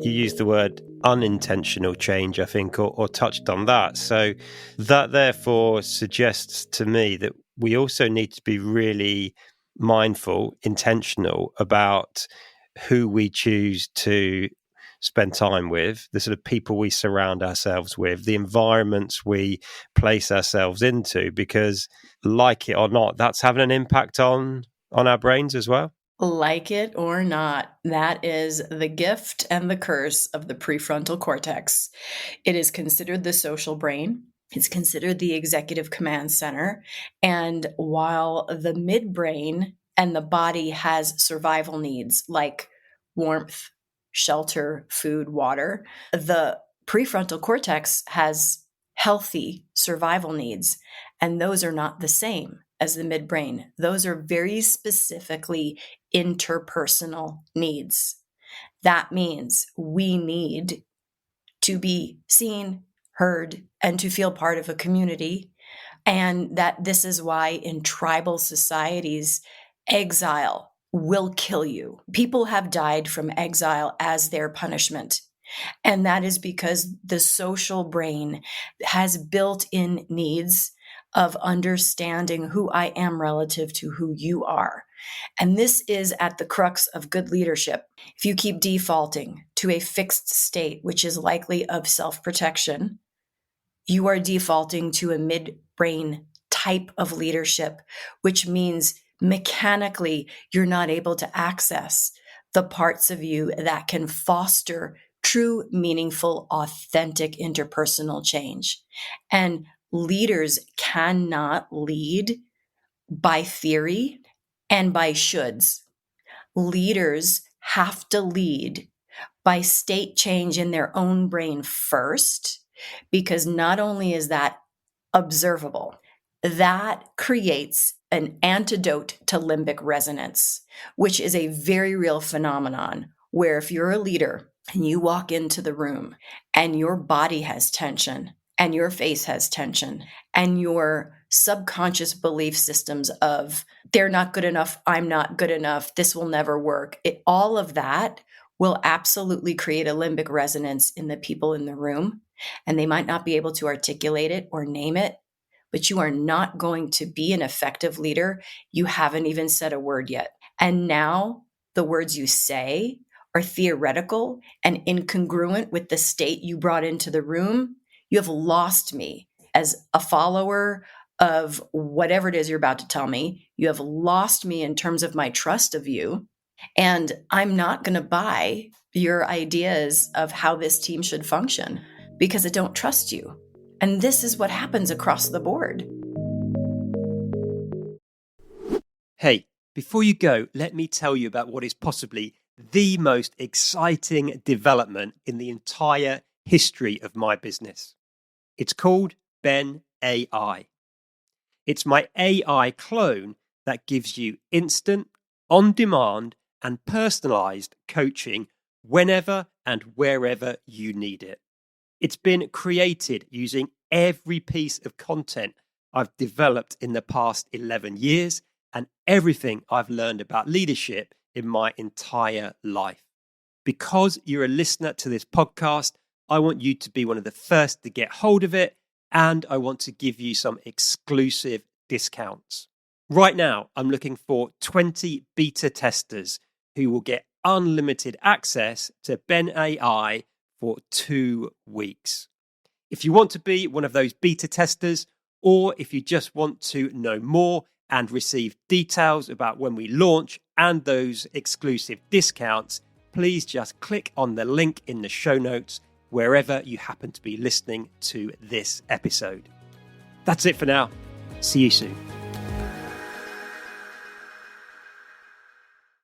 you used the word unintentional change, I think, or touched on that. So that therefore suggests to me that we also need to be really mindful, intentional about who we choose to spend time with, the sort of people we surround ourselves with, the environments we place ourselves into, because like it or not, that's having an impact on our brains as well. Like it or not, that is the gift and the curse of the prefrontal cortex. It is considered the social brain. It's considered the executive command center. And while the midbrain and the body has survival needs like warmth, shelter, food, water, the prefrontal cortex has healthy survival needs. And those are not the same as the midbrain. Those are very specifically interpersonal needs. That means we need to be seen, heard, and to feel part of a community. And that this is why in tribal societies, exile will kill you. People have died from exile as their punishment. And that is because the social brain has built-in needs of understanding who I am relative to who you are. And this is at the crux of good leadership. If you keep defaulting to a fixed state, which is likely of self-protection, you are defaulting to a midbrain type of leadership, which means mechanically you're not able to access the parts of you that can foster true, meaningful, authentic interpersonal change. And leaders cannot lead by theory and by shoulds. Leaders have to lead by state change in their own brain first, because not only is that observable, that creates an antidote to limbic resonance, which is a very real phenomenon where if you're a leader and you walk into the room and your body has tension and your face has tension and your subconscious belief systems of they're not good enough, I'm not good enough, this will never work, all of that will absolutely create a limbic resonance in the people in the room. And they might not be able to articulate it or name it, but you are not going to be an effective leader. You haven't even said a word yet. And now the words you say are theoretical and incongruent with the state you brought into the room. You have lost me as a follower of whatever it is you're about to tell me. You have lost me in terms of my trust of you. And I'm not going to buy your ideas of how this team should function because I don't trust you. And this is what happens across the board. Hey, before you go, let me tell you about what is possibly the most exciting development in the entire history of my business. It's called Ben AI. It's my AI clone that gives you instant, on-demand, and personalized coaching whenever and wherever you need it. It's been created using every piece of content I've developed in the past 11 years and everything I've learned about leadership in my entire life. Because you're a listener to this podcast, I want you to be one of the first to get hold of it, and I want to give you some exclusive discounts. Right now, I'm looking for 20 beta testers who will get unlimited access to Ben AI for 2 weeks. If you want to be one of those beta testers, or if you just want to know more and receive details about when we launch and those exclusive discounts, please just click on the link in the show notes wherever you happen to be listening to this episode. That's it for now. See you soon.